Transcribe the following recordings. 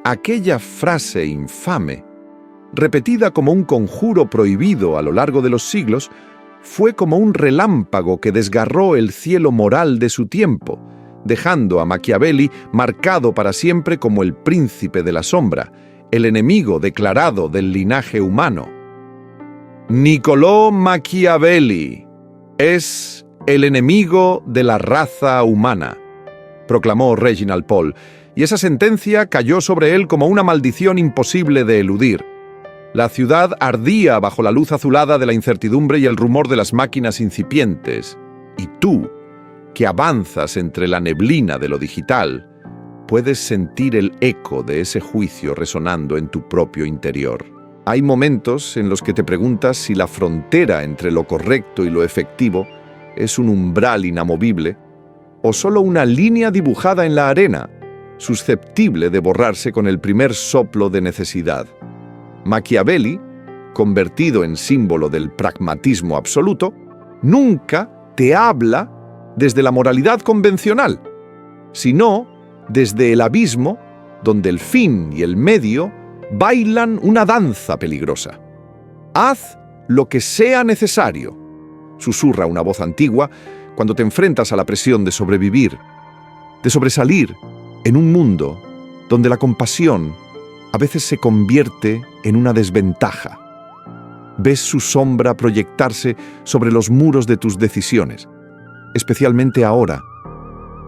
Aquella frase infame, repetida como un conjuro prohibido a lo largo de los siglos, fue como un relámpago que desgarró el cielo moral de su tiempo, dejando a Machiavelli marcado para siempre como el príncipe de la sombra, el enemigo declarado del linaje humano. Niccolò Machiavelli es el enemigo de la raza humana, proclamó Reginald Pole, y esa sentencia cayó sobre él como una maldición imposible de eludir. La ciudad ardía bajo la luz azulada de la incertidumbre y el rumor de las máquinas incipientes. Y tú, que avanzas entre la neblina de lo digital, puedes sentir el eco de ese juicio resonando en tu propio interior. Hay momentos en los que te preguntas si la frontera entre lo correcto y lo efectivo es un umbral inamovible o solo una línea dibujada en la arena, susceptible de borrarse con el primer soplo de necesidad. Machiavelli, convertido en símbolo del pragmatismo absoluto, nunca te habla desde la moralidad convencional, sino desde el abismo donde el fin y el medio bailan una danza peligrosa. Haz lo que sea necesario, susurra una voz antigua cuando te enfrentas a la presión de sobrevivir, de sobresalir en un mundo donde la compasión a veces se convierte en una desventaja. Ves su sombra proyectarse sobre los muros de tus decisiones, especialmente ahora,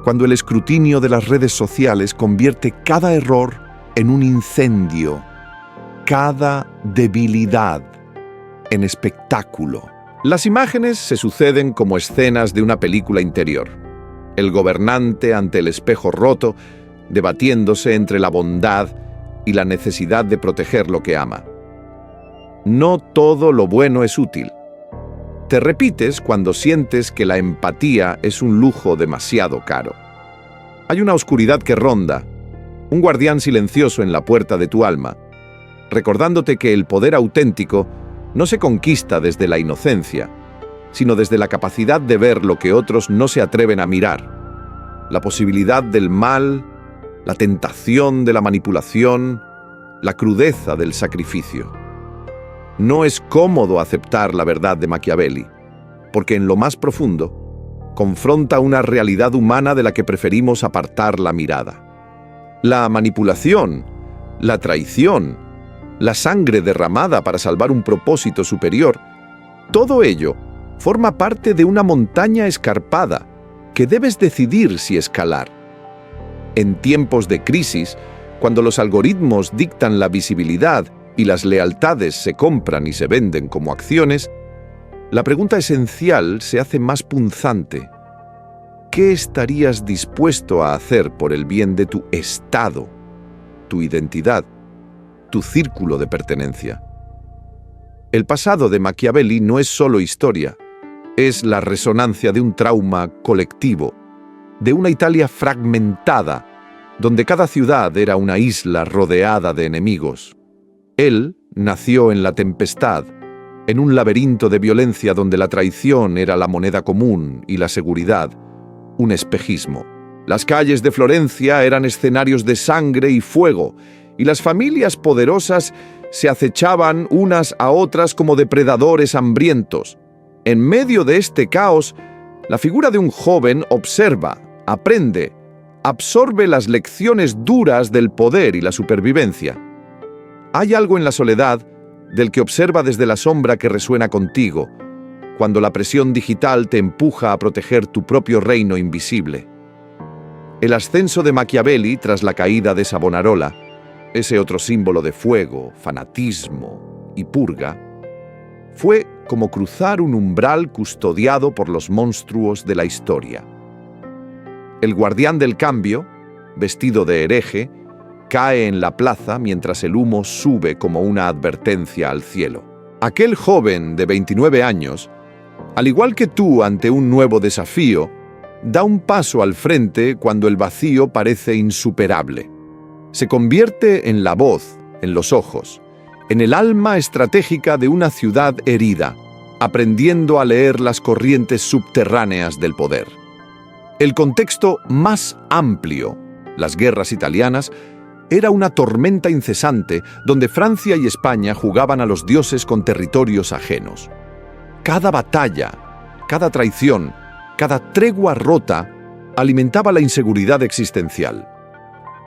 cuando el escrutinio de las redes sociales convierte cada error en un incendio, cada debilidad en espectáculo. Las imágenes se suceden como escenas de una película interior. El gobernante ante el espejo roto, debatiéndose entre la bondad y la necesidad de proteger lo que ama. No todo lo bueno es útil. Te repites cuando sientes que la empatía es un lujo demasiado caro. Hay una oscuridad que ronda, un guardián silencioso en la puerta de tu alma, recordándote que el poder auténtico no se conquista desde la inocencia, sino desde la capacidad de ver lo que otros no se atreven a mirar, la posibilidad del mal, la tentación de la manipulación, la crudeza del sacrificio. No es cómodo aceptar la verdad de Machiavelli, porque en lo más profundo confronta una realidad humana de la que preferimos apartar la mirada. La manipulación, la traición, la sangre derramada para salvar un propósito superior, todo ello forma parte de una montaña escarpada que debes decidir si escalar. En tiempos de crisis, cuando los algoritmos dictan la visibilidad y las lealtades se compran y se venden como acciones, la pregunta esencial se hace más punzante. ¿Qué estarías dispuesto a hacer por el bien de tu estado, tu identidad, tu círculo de pertenencia? El pasado de Machiavelli no es solo historia, es la resonancia de un trauma colectivo, de una Italia fragmentada, donde cada ciudad era una isla rodeada de enemigos. Él nació en la tempestad, en un laberinto de violencia donde la traición era la moneda común y la seguridad, un espejismo. Las calles de Florencia eran escenarios de sangre y fuego, y las familias poderosas se acechaban unas a otras como depredadores hambrientos. En medio de este caos, la figura de un joven observa, aprende, absorbe las lecciones duras del poder y la supervivencia. Hay algo en la soledad del que observa desde la sombra que resuena contigo, cuando la presión digital te empuja a proteger tu propio reino invisible. El ascenso de Machiavelli tras la caída de Savonarola, ese otro símbolo de fuego, fanatismo y purga, fue como cruzar un umbral custodiado por los monstruos de la historia. El guardián del cambio, vestido de hereje, cae en la plaza mientras el humo sube como una advertencia al cielo. Aquel joven de 29 años, al igual que tú ante un nuevo desafío, da un paso al frente cuando el vacío parece insuperable. Se convierte en la voz, en los ojos, en el alma estratégica de una ciudad herida, aprendiendo a leer las corrientes subterráneas del poder. El contexto más amplio, las guerras italianas, era una tormenta incesante donde Francia y España jugaban a los dioses con territorios ajenos. Cada batalla, cada traición, cada tregua rota alimentaba la inseguridad existencial.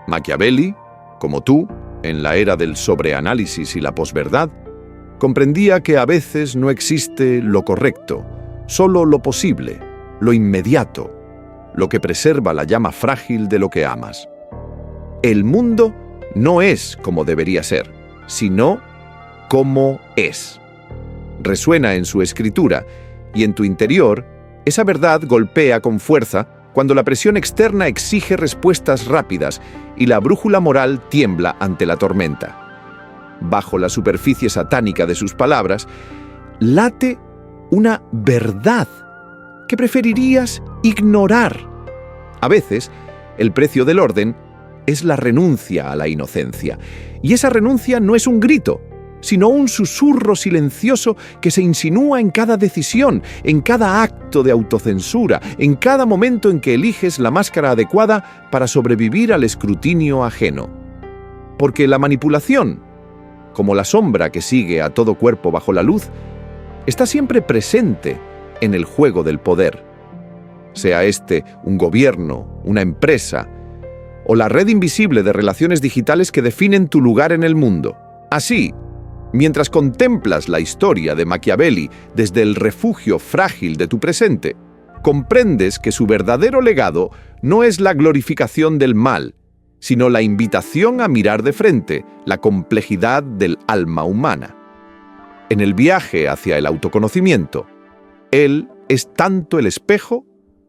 Machiavelli, como tú, en la era del sobreanálisis y la posverdad, comprendía que a veces no existe lo correcto, solo lo posible, lo inmediato, lo que preserva la llama frágil de lo que amas. El mundo no es como debería ser, sino como es. Resuena en su escritura, y en tu interior, esa verdad golpea con fuerza cuando la presión externa exige respuestas rápidas y la brújula moral tiembla ante la tormenta. Bajo la superficie satánica de sus palabras, late una verdad que preferirías ignorar. A veces, el precio del orden es la renuncia a la inocencia, y esa renuncia no es un grito, sino un susurro silencioso que se insinúa en cada decisión, en cada acto de autocensura, en cada momento en que eliges la máscara adecuada para sobrevivir al escrutinio ajeno. Porque la manipulación, como la sombra que sigue a todo cuerpo bajo la luz, está siempre presente en el juego del poder. Sea este un gobierno, una empresa, o la red invisible de relaciones digitales que definen tu lugar en el mundo. Así, mientras contemplas la historia de Machiavelli desde el refugio frágil de tu presente, comprendes que su verdadero legado no es la glorificación del mal, sino la invitación a mirar de frente la complejidad del alma humana. En el viaje hacia el autoconocimiento, él es tanto el espejo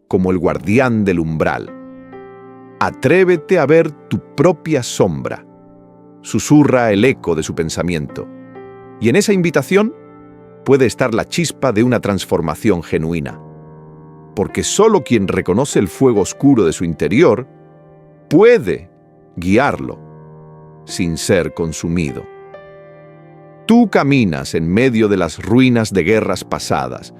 como el guardián del umbral. Atrévete a ver tu propia sombra, susurra el eco de su pensamiento. Y en esa invitación puede estar la chispa de una transformación genuina. Porque solo quien reconoce el fuego oscuro de su interior puede guiarlo sin ser consumido. Tú caminas en medio de las ruinas de guerras pasadas,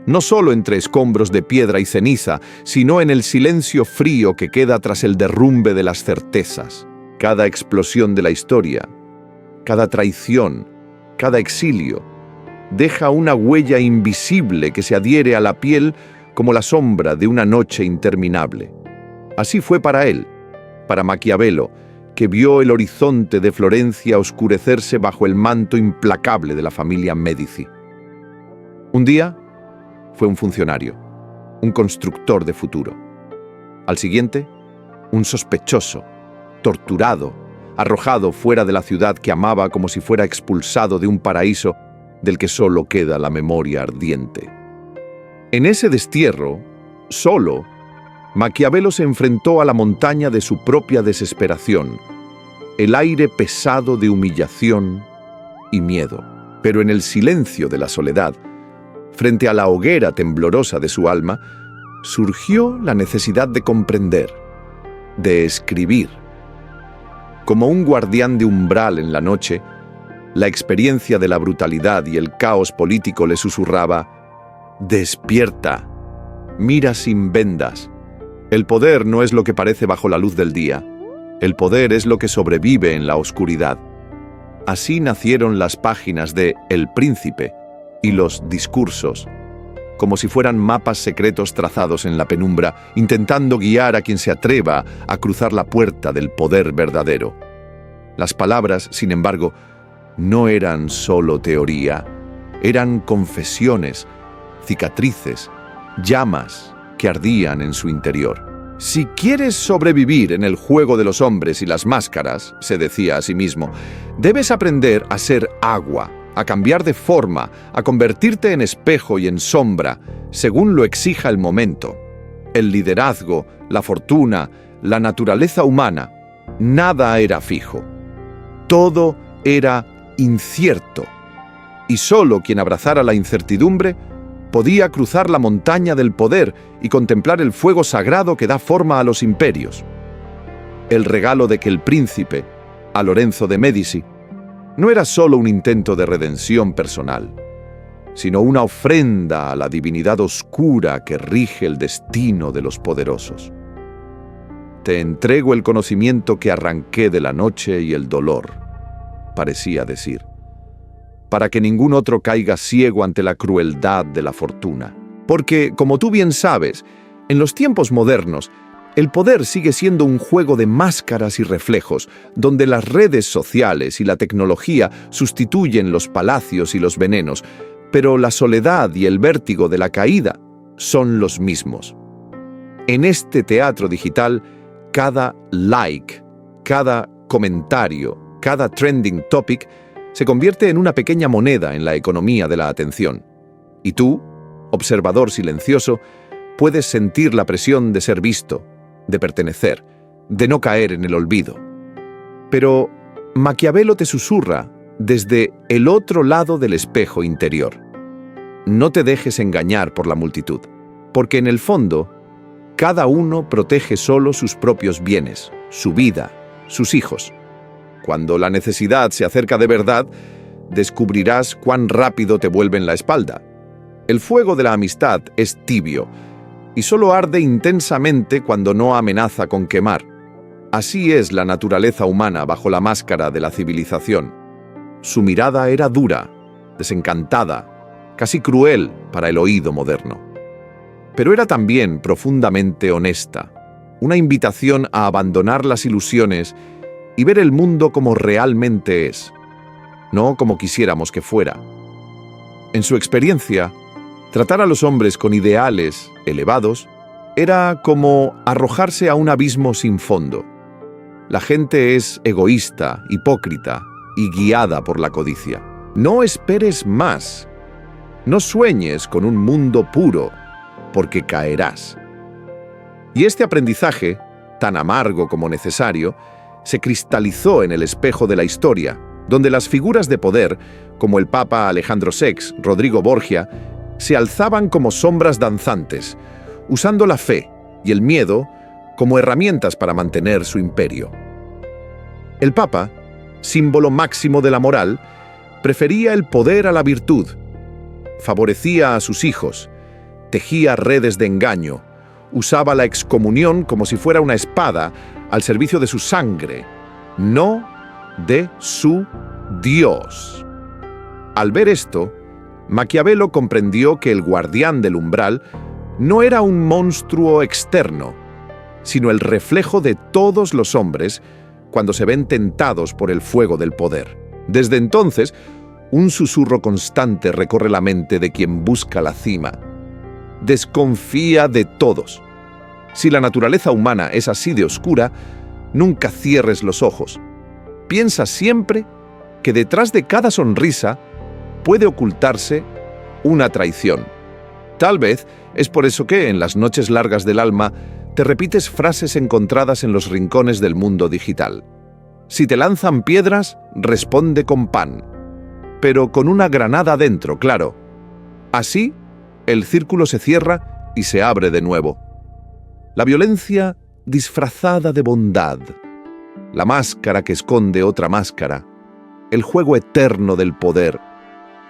no solo entre escombros de piedra y ceniza, sino en el silencio frío que queda tras el derrumbe de las certezas. Cada explosión de la historia, cada traición, cada exilio, deja una huella invisible que se adhiere a la piel como la sombra de una noche interminable. Así fue para él, para Maquiavelo, que vio el horizonte de Florencia oscurecerse bajo el manto implacable de la familia Médici. Un día fue un funcionario, un constructor de futuro. Al siguiente, un sospechoso, torturado, arrojado fuera de la ciudad que amaba como si fuera expulsado de un paraíso del que solo queda la memoria ardiente. En ese destierro, solo, Maquiavelo se enfrentó a la montaña de su propia desesperación, el aire pesado de humillación y miedo. Pero en el silencio de la soledad, frente a la hoguera temblorosa de su alma, surgió la necesidad de comprender, de escribir. Como un guardián de umbral en la noche, la experiencia de la brutalidad y el caos político le susurraba: «Despierta, mira sin vendas. El poder no es lo que parece bajo la luz del día. El poder es lo que sobrevive en la oscuridad». Así nacieron las páginas de El Príncipe y los discursos, como si fueran mapas secretos trazados en la penumbra, intentando guiar a quien se atreva a cruzar la puerta del poder verdadero. Las palabras, sin embargo, no eran solo teoría, eran confesiones, cicatrices, llamas que ardían en su interior. Si quieres sobrevivir en el juego de los hombres y las máscaras, se decía a sí mismo, debes aprender a ser agua, a cambiar de forma, a convertirte en espejo y en sombra, según lo exija el momento. El liderazgo, la fortuna, la naturaleza humana, nada era fijo. Todo era incierto. Y solo quien abrazara la incertidumbre podía cruzar la montaña del poder y contemplar el fuego sagrado que da forma a los imperios. El regalo de que el príncipe, a Lorenzo de Médici, no era solo un intento de redención personal, sino una ofrenda a la divinidad oscura que rige el destino de los poderosos. te entrego el conocimiento que arranqué de la noche y el dolor, parecía decir, para que ningún otro caiga ciego ante la crueldad de la fortuna. Porque, como tú bien sabes, en los tiempos modernos, el poder sigue siendo un juego de máscaras y reflejos, donde las redes sociales y la tecnología sustituyen los palacios y los venenos, pero la soledad y el vértigo de la caída son los mismos. En este teatro digital, cada like, cada comentario, cada trending topic se convierte en una pequeña moneda en la economía de la atención. Y tú, observador silencioso, puedes sentir la presión de ser visto, de pertenecer, de no caer en el olvido. Pero Maquiavelo te susurra desde el otro lado del espejo interior. No te dejes engañar por la multitud, porque en el fondo, cada uno protege solo sus propios bienes, su vida, sus hijos. Cuando la necesidad se acerca de verdad, descubrirás cuán rápido te vuelven la espalda. El fuego de la amistad es tibio y solo arde intensamente cuando no amenaza con quemar. Así es la naturaleza humana bajo la máscara de la civilización. Su mirada era dura, desencantada, casi cruel para el oído moderno. Pero era también profundamente honesta, una invitación a abandonar las ilusiones y ver el mundo como realmente es, no como quisiéramos que fuera. En su experiencia, tratar a los hombres con ideales elevados era como arrojarse a un abismo sin fondo. La gente es egoísta, hipócrita y guiada por la codicia. No esperes más. No sueñes con un mundo puro, porque caerás. Y este aprendizaje, tan amargo como necesario, se cristalizó en el espejo de la historia, donde las figuras de poder, como el Papa Alejandro VI, Rodrigo Borgia, se alzaban como sombras danzantes, usando la fe y el miedo como herramientas para mantener su imperio. El Papa, símbolo máximo de la moral, prefería el poder a la virtud, favorecía a sus hijos, tejía redes de engaño, usaba la excomunión como si fuera una espada al servicio de su sangre, no de su Dios. Al ver esto, Maquiavelo comprendió que el guardián del umbral no era un monstruo externo, sino el reflejo de todos los hombres cuando se ven tentados por el fuego del poder. Desde entonces, un susurro constante recorre la mente de quien busca la cima. Desconfía de todos. Si la naturaleza humana es así de oscura, nunca cierres los ojos. Piensa siempre que detrás de cada sonrisa puede ocultarse una traición. Tal vez es por eso que, en las noches largas del alma, te repites frases encontradas en los rincones del mundo digital. Si te lanzan piedras, responde con pan. Pero con una granada dentro, claro. Así, el círculo se cierra y se abre de nuevo. La violencia disfrazada de bondad, la máscara que esconde otra máscara, el juego eterno del poder,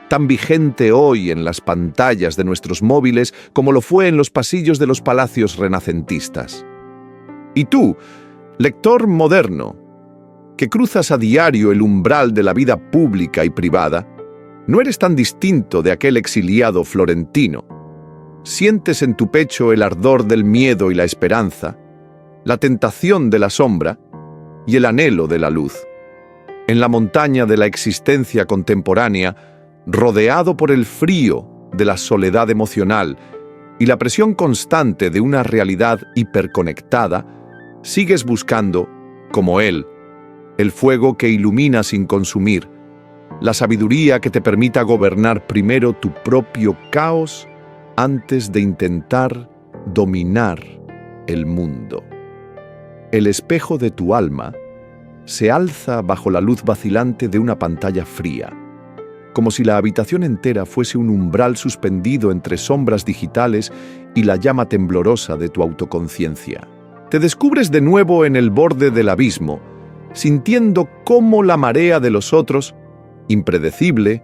tan vigente hoy en las pantallas de nuestros móviles como lo fue en los pasillos de los palacios renacentistas. Y tú, lector moderno, que cruzas a diario el umbral de la vida pública y privada, no eres tan distinto de aquel exiliado florentino. Sientes en tu pecho el ardor del miedo y la esperanza, la tentación de la sombra y el anhelo de la luz. En la montaña de la existencia contemporánea, rodeado por el frío de la soledad emocional y la presión constante de una realidad hiperconectada, sigues buscando, como él, el fuego que ilumina sin consumir, la sabiduría que te permita gobernar primero tu propio caos antes de intentar dominar el mundo. El espejo de tu alma se alza bajo la luz vacilante de una pantalla fría, como si la habitación entera fuese un umbral suspendido entre sombras digitales y la llama temblorosa de tu autoconciencia. Te descubres de nuevo en el borde del abismo, sintiendo cómo la marea de los otros, impredecible,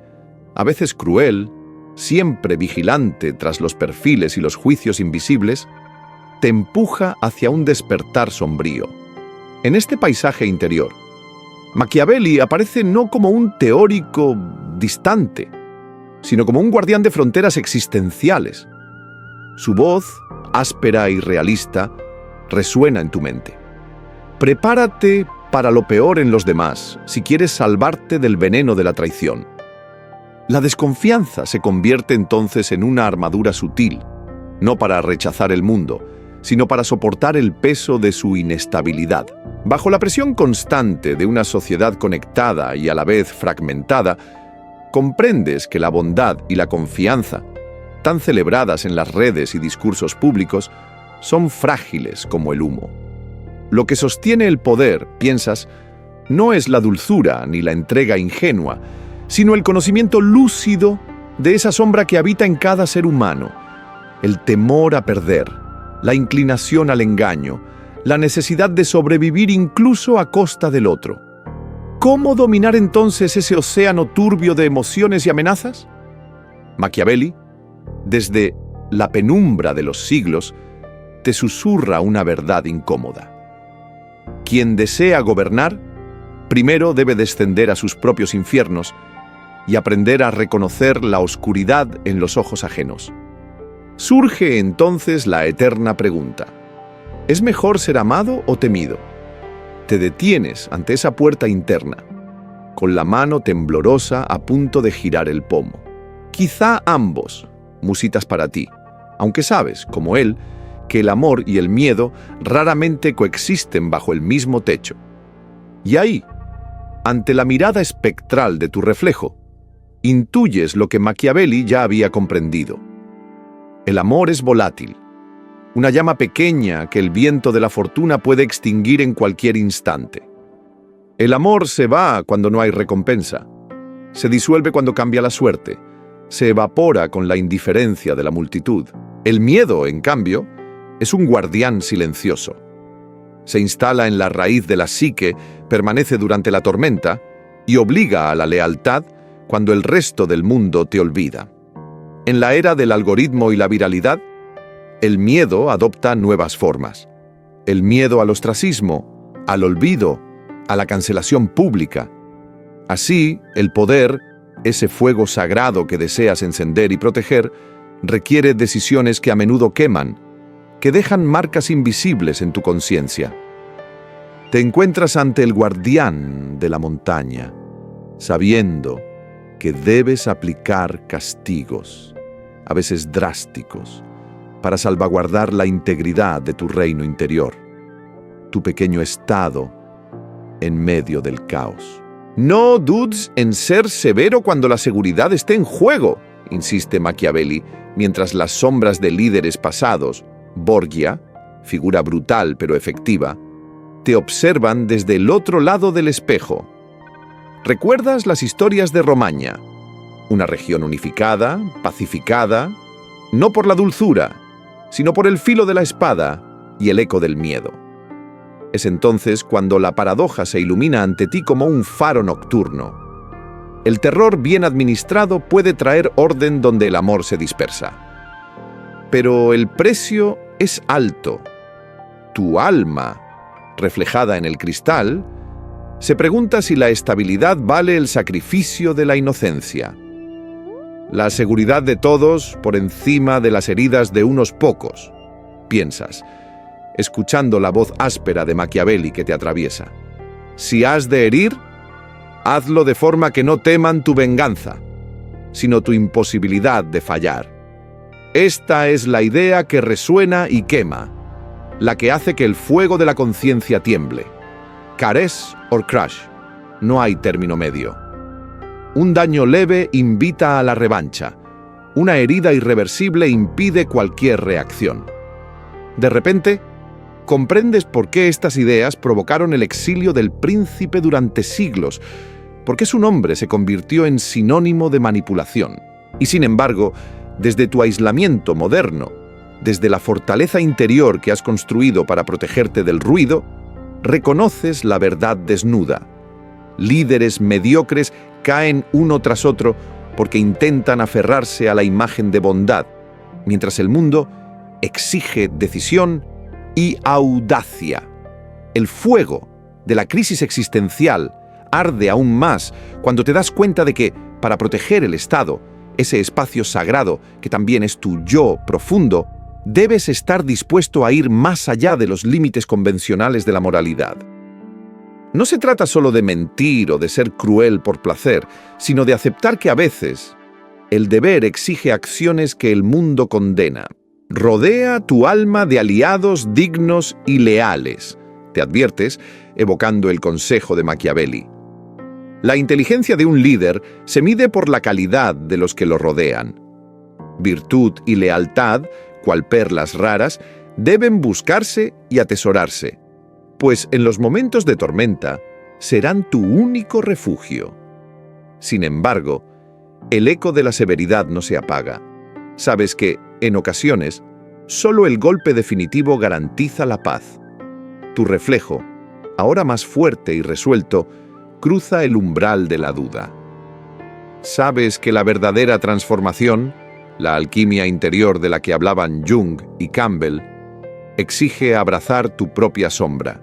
a veces cruel, siempre vigilante tras los perfiles y los juicios invisibles, te empuja hacia un despertar sombrío. En este paisaje interior, Machiavelli aparece no como un teórico distante, sino como un guardián de fronteras existenciales. Su voz, áspera y realista, resuena en tu mente. Prepárate para lo peor en los demás si quieres salvarte del veneno de la traición. La desconfianza se convierte entonces en una armadura sutil, no para rechazar el mundo, sino para soportar el peso de su inestabilidad. Bajo la presión constante de una sociedad conectada y a la vez fragmentada, comprendes que la bondad y la confianza, tan celebradas en las redes y discursos públicos, son frágiles como el humo. Lo que sostiene el poder, piensas, no es la dulzura ni la entrega ingenua, sino el conocimiento lúcido de esa sombra que habita en cada ser humano, el temor a perder, la inclinación al engaño, la necesidad de sobrevivir incluso a costa del otro. ¿Cómo dominar entonces ese océano turbio de emociones y amenazas? Machiavelli, desde la penumbra de los siglos, te susurra una verdad incómoda. Quien desea gobernar, primero debe descender a sus propios infiernos y aprender a reconocer la oscuridad en los ojos ajenos. Surge entonces la eterna pregunta: ¿es mejor ser amado o temido? Te detienes ante esa puerta interna, con la mano temblorosa a punto de girar el pomo. Quizá ambos, musitas para ti, aunque sabes, como él, que el amor y el miedo raramente coexisten bajo el mismo techo. Y ahí, ante la mirada espectral de tu reflejo, intuyes lo que Machiavelli ya había comprendido. El amor es volátil, una llama pequeña que el viento de la fortuna puede extinguir en cualquier instante. El amor se va cuando no hay recompensa, se disuelve cuando cambia la suerte, se evapora con la indiferencia de la multitud. El miedo, en cambio, es un guardián silencioso. Se instala en la raíz de la psique, permanece durante la tormenta y obliga a la lealtad cuando el resto del mundo te olvida. En la era del algoritmo y la viralidad, el miedo adopta nuevas formas. El miedo al ostracismo, al olvido, a la cancelación pública. Así, el poder, ese fuego sagrado que deseas encender y proteger, requiere decisiones que a menudo queman, que dejan marcas invisibles en tu conciencia. Te encuentras ante el guardián de la montaña, sabiendo que debes aplicar castigos, a veces drásticos, para salvaguardar la integridad de tu reino interior, tu pequeño estado en medio del caos. No dudes en ser severo cuando la seguridad esté en juego, insiste Machiavelli, mientras las sombras de líderes pasados, Borgia, figura brutal pero efectiva, te observan desde el otro lado del espejo. ¿Recuerdas las historias de Romagna? Una región unificada, pacificada, no por la dulzura, sino por el filo de la espada y el eco del miedo. Es entonces cuando la paradoja se ilumina ante ti como un faro nocturno. El terror bien administrado puede traer orden donde el amor se dispersa. Pero el precio es alto. Tu alma, reflejada en el cristal, se pregunta si la estabilidad vale el sacrificio de la inocencia. La seguridad de todos por encima de las heridas de unos pocos, piensas, escuchando la voz áspera de Machiavelli que te atraviesa. Si has de herir, hazlo de forma que no teman tu venganza, sino tu imposibilidad de fallar. Esta es la idea que resuena y quema, la que hace que el fuego de la conciencia tiemble. Caress or crush, no hay término medio. Un daño leve invita a la revancha. Una herida irreversible impide cualquier reacción. De repente, comprendes por qué estas ideas provocaron el exilio del príncipe durante siglos, por qué su nombre se convirtió en sinónimo de manipulación. Y sin embargo, desde tu aislamiento moderno, desde la fortaleza interior que has construido para protegerte del ruido, reconoces la verdad desnuda. Líderes mediocres caen uno tras otro porque intentan aferrarse a la imagen de bondad, mientras el mundo exige decisión y audacia. El fuego de la crisis existencial arde aún más cuando te das cuenta de que, para proteger el Estado, ese espacio sagrado que también es tu yo profundo, debes estar dispuesto a ir más allá de los límites convencionales de la moralidad. No se trata solo de mentir o de ser cruel por placer, sino de aceptar que a veces el deber exige acciones que el mundo condena. Rodea tu alma de aliados dignos y leales, te adviertes, evocando el consejo de Machiavelli. La inteligencia de un líder se mide por la calidad de los que lo rodean. Virtud y lealtad, cual perlas raras, deben buscarse y atesorarse, pues en los momentos de tormenta serán tu único refugio. Sin embargo, el eco de la severidad no se apaga. Sabes que, en ocasiones, solo el golpe definitivo garantiza la paz. Tu reflejo, ahora más fuerte y resuelto, cruza el umbral de la duda. Sabes que la verdadera transformación, la alquimia interior de la que hablaban Jung y Campbell, exige abrazar tu propia sombra,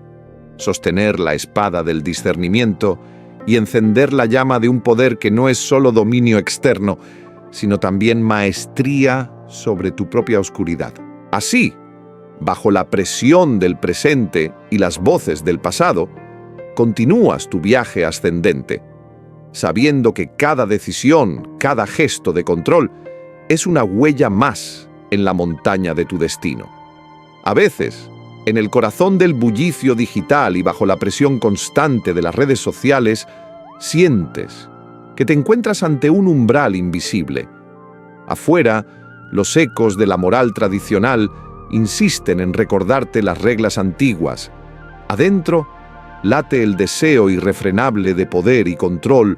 sostener la espada del discernimiento y encender la llama de un poder que no es solo dominio externo, sino también maestría sobre tu propia oscuridad. Así, bajo la presión del presente y las voces del pasado, continúas tu viaje ascendente, sabiendo que cada decisión, cada gesto de control, es una huella más en la montaña de tu destino. A veces, en el corazón del bullicio digital y bajo la presión constante de las redes sociales, sientes que te encuentras ante un umbral invisible. Afuera, los ecos de la moral tradicional insisten en recordarte las reglas antiguas. Adentro, late el deseo irrefrenable de poder y control,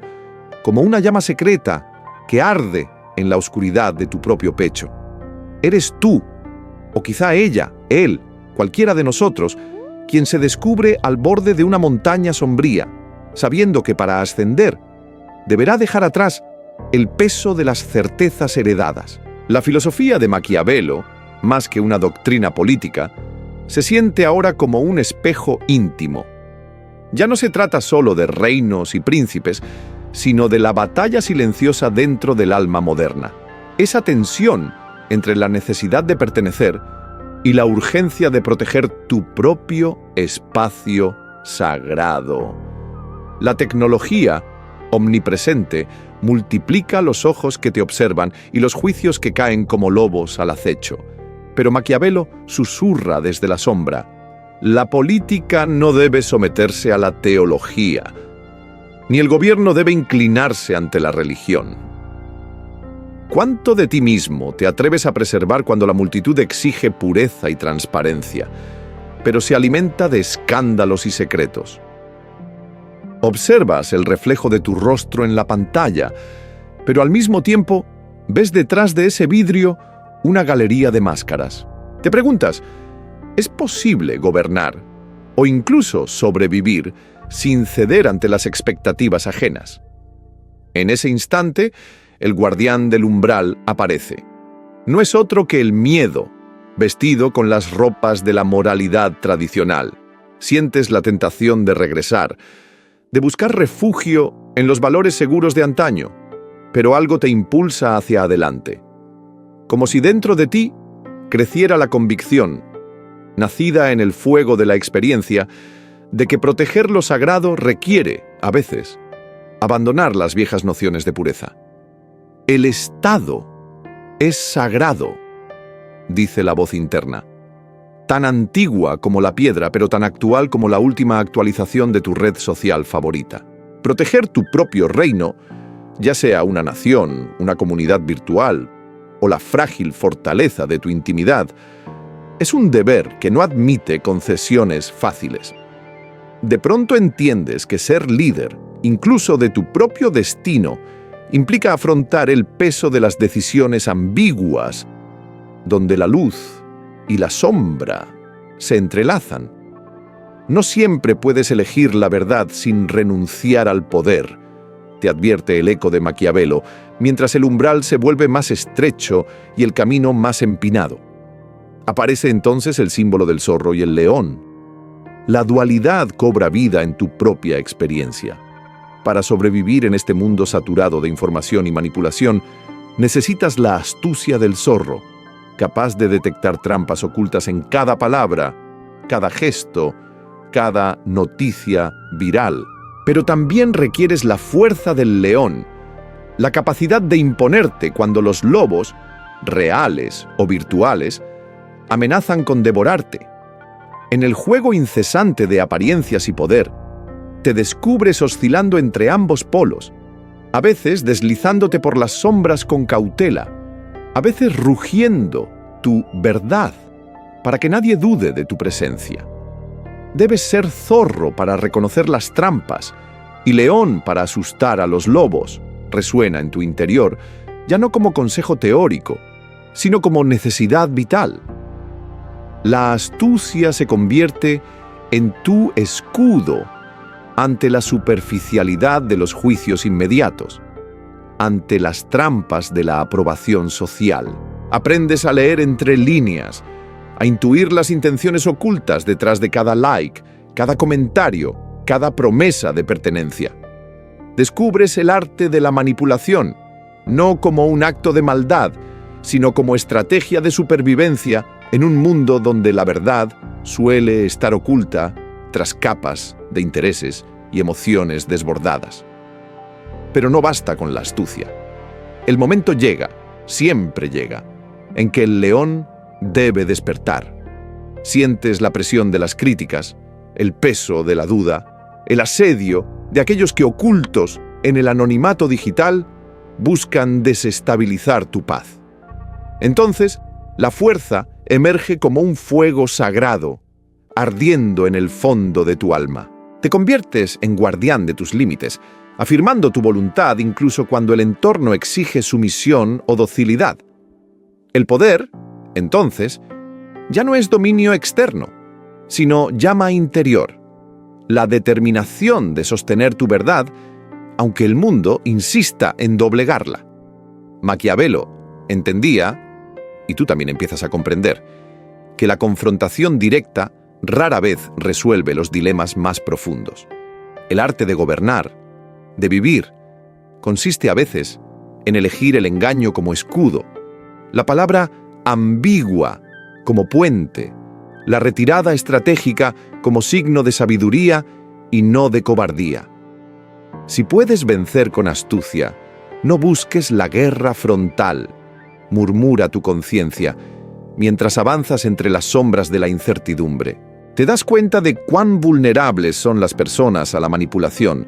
como una llama secreta que arde en la oscuridad de tu propio pecho. Eres tú, o quizá ella, él, cualquiera de nosotros, quien se descubre al borde de una montaña sombría, sabiendo que para ascender deberá dejar atrás el peso de las certezas heredadas. La filosofía de Maquiavelo, más que una doctrina política, se siente ahora como un espejo íntimo. Ya no se trata solo de reinos y príncipes, sino de la batalla silenciosa dentro del alma moderna. Esa tensión entre la necesidad de pertenecer y la urgencia de proteger tu propio espacio sagrado. La tecnología, omnipresente, multiplica los ojos que te observan y los juicios que caen como lobos al acecho. Pero Maquiavelo susurra desde la sombra: la política no debe someterse a la teología, ni el gobierno debe inclinarse ante la religión. ¿Cuánto de ti mismo te atreves a preservar cuando la multitud exige pureza y transparencia, pero se alimenta de escándalos y secretos? Observas el reflejo de tu rostro en la pantalla, pero al mismo tiempo ves detrás de ese vidrio una galería de máscaras. Te preguntas, ¿es posible gobernar o incluso sobrevivir sin ceder ante las expectativas ajenas? En ese instante, el guardián del umbral aparece. No es otro que el miedo, vestido con las ropas de la moralidad tradicional. Sientes la tentación de regresar, de buscar refugio en los valores seguros de antaño, pero algo te impulsa hacia adelante. Como si dentro de ti creciera la convicción, nacida en el fuego de la experiencia, de que proteger lo sagrado requiere, a veces, abandonar las viejas nociones de pureza. El Estado es sagrado, dice la voz interna, tan antigua como la piedra, pero tan actual como la última actualización de tu red social favorita. Proteger tu propio reino, ya sea una nación, una comunidad virtual o la frágil fortaleza de tu intimidad, es un deber que no admite concesiones fáciles. De pronto entiendes que ser líder, incluso de tu propio destino, implica afrontar el peso de las decisiones ambiguas, donde la luz y la sombra se entrelazan. No siempre puedes elegir la verdad sin renunciar al poder, te advierte el eco de Maquiavelo, mientras el umbral se vuelve más estrecho y el camino más empinado. Aparece entonces el símbolo del zorro y el león. La dualidad cobra vida en tu propia experiencia. Para sobrevivir en este mundo saturado de información y manipulación, necesitas la astucia del zorro, capaz de detectar trampas ocultas en cada palabra, cada gesto, cada noticia viral. Pero también requieres la fuerza del león, la capacidad de imponerte cuando los lobos, reales o virtuales, amenazan con devorarte. En el juego incesante de apariencias y poder, te descubres oscilando entre ambos polos, a veces deslizándote por las sombras con cautela, a veces rugiendo tu verdad para que nadie dude de tu presencia. Debes ser zorro para reconocer las trampas y león para asustar a los lobos, resuena en tu interior, ya no como consejo teórico, sino como necesidad vital. La astucia se convierte en tu escudo ante la superficialidad de los juicios inmediatos, ante las trampas de la aprobación social. Aprendes a leer entre líneas, a intuir las intenciones ocultas detrás de cada like, cada comentario, cada promesa de pertenencia. Descubres el arte de la manipulación, no como un acto de maldad, sino como estrategia de supervivencia en un mundo donde la verdad suele estar oculta tras capas de intereses y emociones desbordadas. Pero no basta con la astucia. El momento llega, siempre llega, en que el león debe despertar. Sientes la presión de las críticas, el peso de la duda, el asedio de aquellos que ocultos en el anonimato digital buscan desestabilizar tu paz. Entonces, la fuerza emerge como un fuego sagrado, ardiendo en el fondo de tu alma. Te conviertes en guardián de tus límites, afirmando tu voluntad incluso cuando el entorno exige sumisión o docilidad. El poder, entonces, ya no es dominio externo, sino llama interior, la determinación de sostener tu verdad, aunque el mundo insista en doblegarla. Maquiavelo entendía, y tú también empiezas a comprender, que la confrontación directa rara vez resuelve los dilemas más profundos. El arte de gobernar, de vivir, consiste a veces en elegir el engaño como escudo, la palabra ambigua como puente, la retirada estratégica como signo de sabiduría y no de cobardía. Si puedes vencer con astucia, no busques la guerra frontal, murmura tu conciencia, mientras avanzas entre las sombras de la incertidumbre. Te das cuenta de cuán vulnerables son las personas a la manipulación.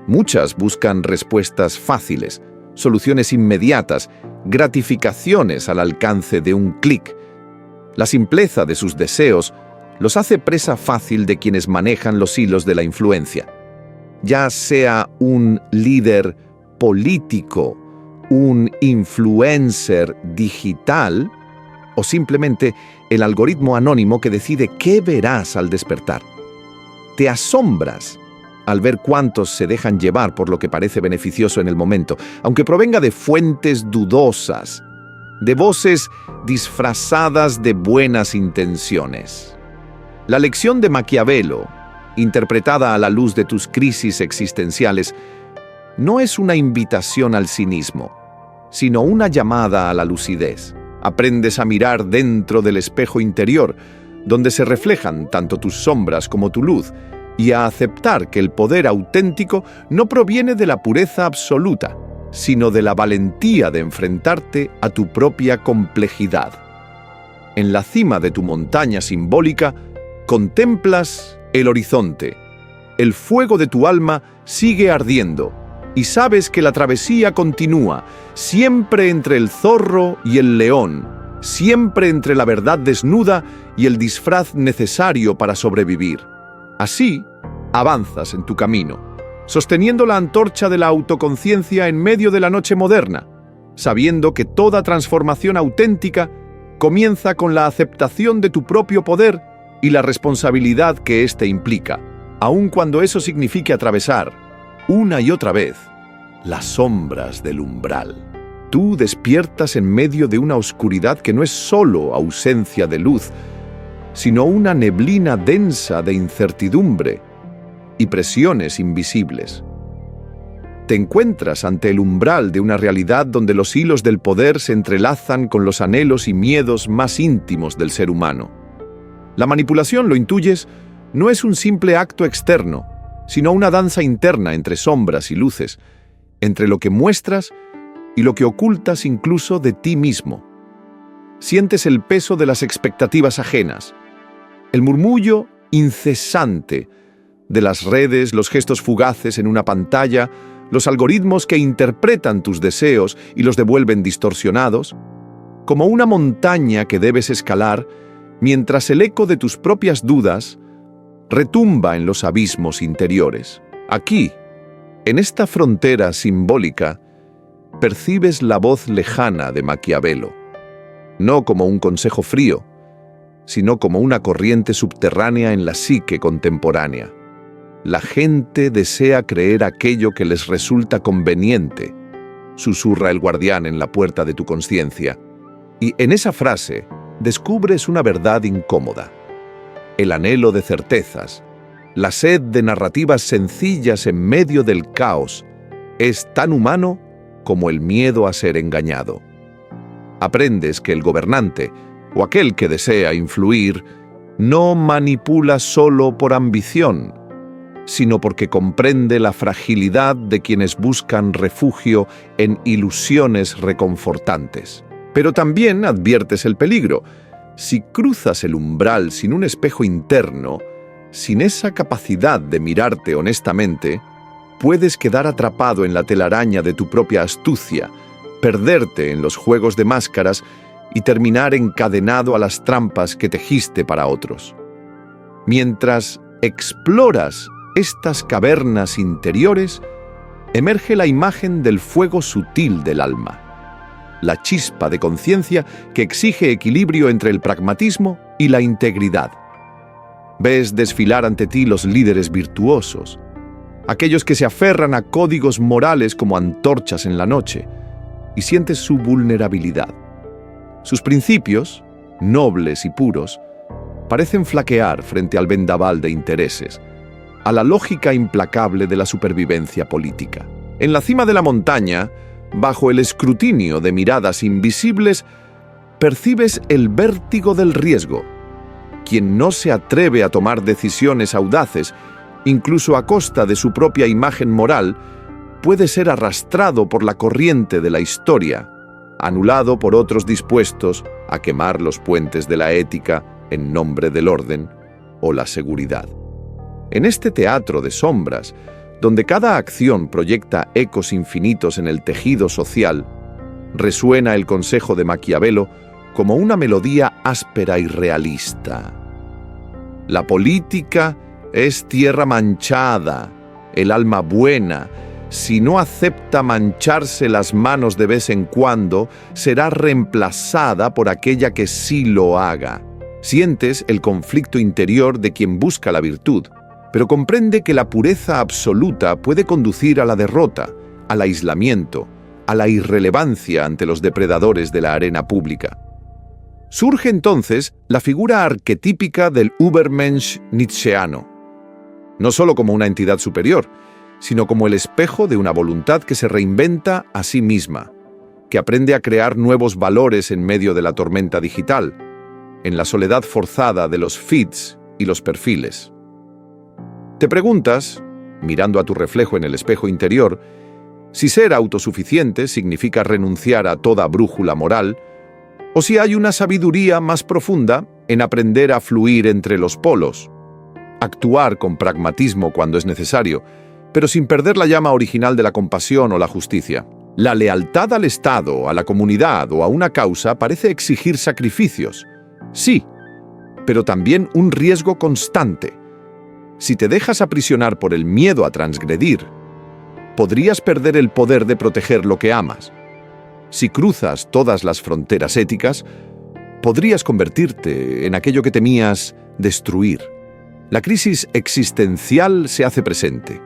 Muchas buscan respuestas fáciles, soluciones inmediatas, gratificaciones al alcance de un clic. La simpleza de sus deseos los hace presa fácil de quienes manejan los hilos de la influencia. Ya sea un líder político, un influencer digital o simplemente el algoritmo anónimo que decide qué verás al despertar. Te asombras al ver cuántos se dejan llevar por lo que parece beneficioso en el momento, aunque provenga de fuentes dudosas, de voces disfrazadas de buenas intenciones. La lección de Maquiavelo, interpretada a la luz de tus crisis existenciales, no es una invitación al cinismo, sino una llamada a la lucidez. Aprendes a mirar dentro del espejo interior, donde se reflejan tanto tus sombras como tu luz, y a aceptar que el poder auténtico no proviene de la pureza absoluta, sino de la valentía de enfrentarte a tu propia complejidad. En la cima de tu montaña simbólica, contemplas el horizonte. El fuego de tu alma sigue ardiendo, y sabes que la travesía continúa, siempre entre el zorro y el león, siempre entre la verdad desnuda y el disfraz necesario para sobrevivir. Así, avanzas en tu camino, sosteniendo la antorcha de la autoconciencia en medio de la noche moderna, sabiendo que toda transformación auténtica comienza con la aceptación de tu propio poder y la responsabilidad que éste implica, aun cuando eso signifique atravesar, una y otra vez, las sombras del umbral. Tú despiertas en medio de una oscuridad que no es solo ausencia de luz, sino una neblina densa de incertidumbre y presiones invisibles. Te encuentras ante el umbral de una realidad donde los hilos del poder se entrelazan con los anhelos y miedos más íntimos del ser humano. La manipulación, lo intuyes, no es un simple acto externo, sino una danza interna entre sombras y luces, entre lo que muestras y lo que ocultas incluso de ti mismo. Sientes el peso de las expectativas ajenas, el murmullo incesante de las redes, los gestos fugaces en una pantalla, los algoritmos que interpretan tus deseos y los devuelven distorsionados, como una montaña que debes escalar mientras el eco de tus propias dudas retumba en los abismos interiores. Aquí, en esta frontera simbólica, percibes la voz lejana de Maquiavelo, no como un consejo frío, sino como una corriente subterránea en la psique contemporánea. La gente desea creer aquello que les resulta conveniente, susurra el guardián en la puerta de tu conciencia. Y en esa frase descubres una verdad incómoda. El anhelo de certezas, la sed de narrativas sencillas en medio del caos, es tan humano como el miedo a ser engañado. Aprendes que el gobernante, o aquel que desea influir, no manipula solo por ambición, sino porque comprende la fragilidad de quienes buscan refugio en ilusiones reconfortantes. Pero también adviertes el peligro. Si cruzas el umbral sin un espejo interno, sin esa capacidad de mirarte honestamente, puedes quedar atrapado en la telaraña de tu propia astucia, perderte en los juegos de máscaras y terminar encadenado a las trampas que tejiste para otros. Mientras exploras estas cavernas interiores, emerge la imagen del fuego sutil del alma, la chispa de conciencia que exige equilibrio entre el pragmatismo y la integridad. Ves desfilar ante ti los líderes virtuosos, aquellos que se aferran a códigos morales como antorchas en la noche, y sientes su vulnerabilidad. Sus principios, nobles y puros, parecen flaquear frente al vendaval de intereses, a la lógica implacable de la supervivencia política. En la cima de la montaña, bajo el escrutinio de miradas invisibles, percibes el vértigo del riesgo. Quien no se atreve a tomar decisiones audaces, incluso a costa de su propia imagen moral, puede ser arrastrado por la corriente de la historia, anulado por otros dispuestos a quemar los puentes de la ética en nombre del orden o la seguridad. En este teatro de sombras, donde cada acción proyecta ecos infinitos en el tejido social, resuena el consejo de Maquiavelo como una melodía áspera y realista. La política es tierra manchada, el alma buena, si no acepta mancharse las manos de vez en cuando, será reemplazada por aquella que sí lo haga. Sientes el conflicto interior de quien busca la virtud, pero comprende que la pureza absoluta puede conducir a la derrota, al aislamiento, a la irrelevancia ante los depredadores de la arena pública. Surge entonces la figura arquetípica del Übermensch nietzscheano, no solo como una entidad superior, sino como el espejo de una voluntad que se reinventa a sí misma, que aprende a crear nuevos valores en medio de la tormenta digital, en la soledad forzada de los feeds y los perfiles. Te preguntas, mirando a tu reflejo en el espejo interior, si ser autosuficiente significa renunciar a toda brújula moral, o si hay una sabiduría más profunda en aprender a fluir entre los polos, actuar con pragmatismo cuando es necesario, pero sin perder la llama original de la compasión o la justicia. La lealtad al Estado, a la comunidad o a una causa parece exigir sacrificios, sí, pero también un riesgo constante. Si te dejas aprisionar por el miedo a transgredir, podrías perder el poder de proteger lo que amas. Si cruzas todas las fronteras éticas, podrías convertirte en aquello que temías destruir. La crisis existencial se hace presente.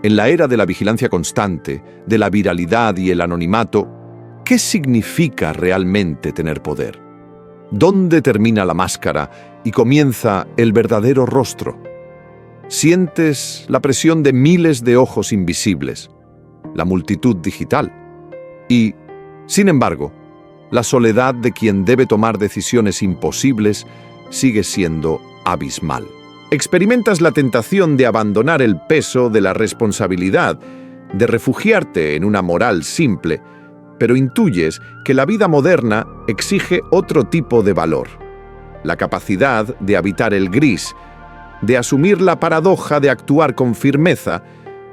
En la era de la vigilancia constante, de la viralidad y el anonimato, ¿qué significa realmente tener poder? ¿Dónde termina la máscara y comienza el verdadero rostro? Sientes la presión de miles de ojos invisibles, la multitud digital y, sin embargo, la soledad de quien debe tomar decisiones imposibles sigue siendo abismal. Experimentas la tentación de abandonar el peso de la responsabilidad, de refugiarte en una moral simple, pero intuyes que la vida moderna exige otro tipo de valor, la capacidad de habitar el gris, de asumir la paradoja de actuar con firmeza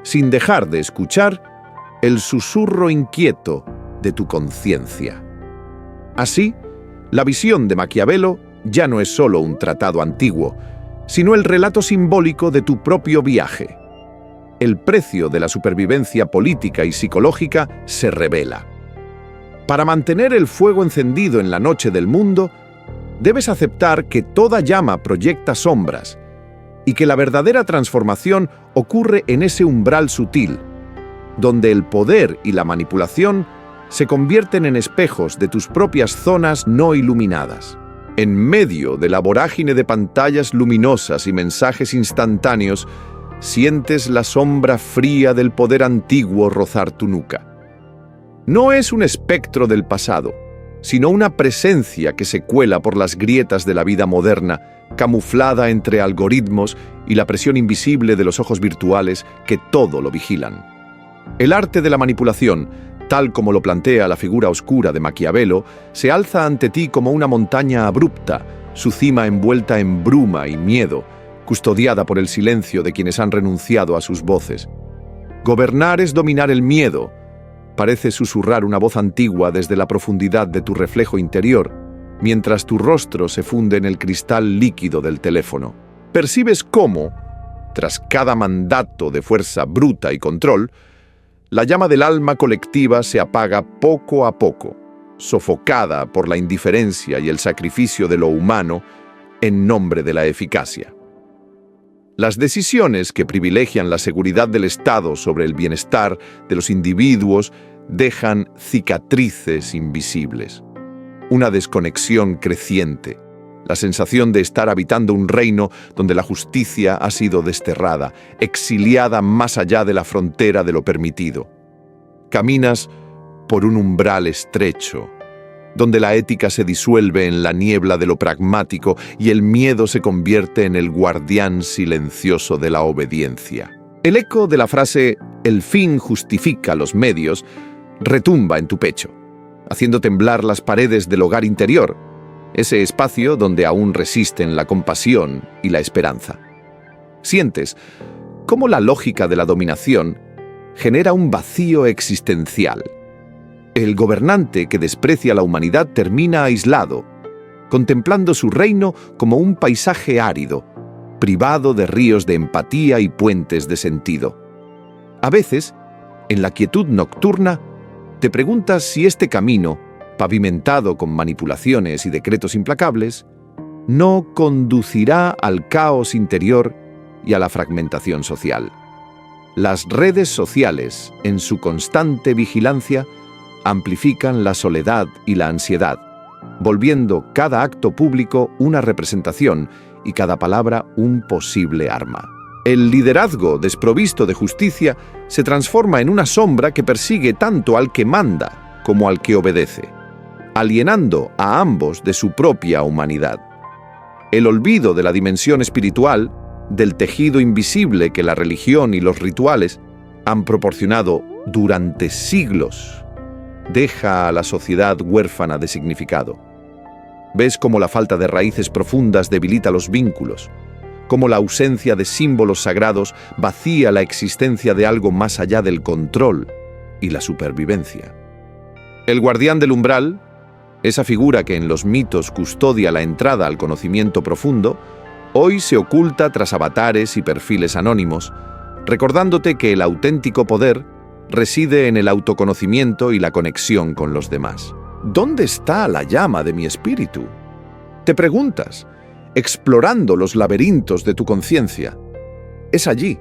sin dejar de escuchar el susurro inquieto de tu conciencia. Así, la visión de Maquiavelo ya no es solo un tratado antiguo, sino el relato simbólico de tu propio viaje. El precio de la supervivencia política y psicológica se revela. Para mantener el fuego encendido en la noche del mundo, debes aceptar que toda llama proyecta sombras y que la verdadera transformación ocurre en ese umbral sutil, donde el poder y la manipulación se convierten en espejos de tus propias zonas no iluminadas. En medio de la vorágine de pantallas luminosas y mensajes instantáneos, sientes la sombra fría del poder antiguo rozar tu nuca. No es un espectro del pasado, sino una presencia que se cuela por las grietas de la vida moderna, camuflada entre algoritmos y la presión invisible de los ojos virtuales que todo lo vigilan. El arte de la manipulación, tal como lo plantea la figura oscura de Maquiavelo, se alza ante ti como una montaña abrupta, su cima envuelta en bruma y miedo, custodiada por el silencio de quienes han renunciado a sus voces. Gobernar es dominar el miedo, parece susurrar una voz antigua desde la profundidad de tu reflejo interior, mientras tu rostro se funde en el cristal líquido del teléfono. Percibes cómo, tras cada mandato de fuerza bruta y control, la llama del alma colectiva se apaga poco a poco, sofocada por la indiferencia y el sacrificio de lo humano en nombre de la eficacia. Las decisiones que privilegian la seguridad del Estado sobre el bienestar de los individuos dejan cicatrices invisibles. Una desconexión creciente, la sensación de estar habitando un reino donde la justicia ha sido desterrada, exiliada más allá de la frontera de lo permitido. Caminas por un umbral estrecho, donde la ética se disuelve en la niebla de lo pragmático y el miedo se convierte en el guardián silencioso de la obediencia. El eco de la frase «el fin justifica los medios» retumba en tu pecho, haciendo temblar las paredes del hogar interior, ese espacio donde aún resisten la compasión y la esperanza. Sientes cómo la lógica de la dominación genera un vacío existencial. El gobernante que desprecia a la humanidad termina aislado, contemplando su reino como un paisaje árido, privado de ríos de empatía y puentes de sentido. A veces, en la quietud nocturna, te preguntas si este camino, pavimentado con manipulaciones y decretos implacables, no conducirá al caos interior y a la fragmentación social. Las redes sociales, en su constante vigilancia, amplifican la soledad y la ansiedad, volviendo cada acto público una representación y cada palabra un posible arma. El liderazgo desprovisto de justicia se transforma en una sombra que persigue tanto al que manda como al que obedece, alienando a ambos de su propia humanidad. El olvido de la dimensión espiritual, del tejido invisible que la religión y los rituales han proporcionado durante siglos, deja a la sociedad huérfana de significado. Ves cómo la falta de raíces profundas debilita los vínculos, cómo la ausencia de símbolos sagrados vacía la existencia de algo más allá del control y la supervivencia. El guardián del umbral, esa figura que en los mitos custodia la entrada al conocimiento profundo, hoy se oculta tras avatares y perfiles anónimos, recordándote que el auténtico poder reside en el autoconocimiento y la conexión con los demás. ¿Dónde está la llama de mi espíritu? Te preguntas, explorando los laberintos de tu conciencia. Es allí,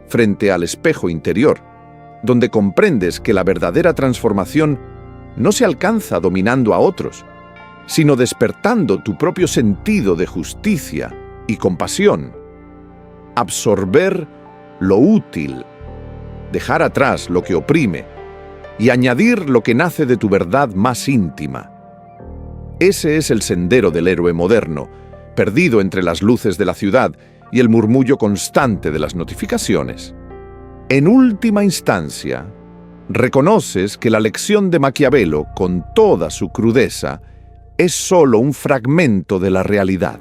frente al espejo interior, donde comprendes que la verdadera transformación no se alcanza dominando a otros, sino despertando tu propio sentido de justicia y compasión. Absorber lo útil, dejar atrás lo que oprime y añadir lo que nace de tu verdad más íntima. Ese es el sendero del héroe moderno, perdido entre las luces de la ciudad y el murmullo constante de las notificaciones. En última instancia, reconoces que la lección de Maquiavelo, con toda su crudeza, es solo un fragmento de la realidad.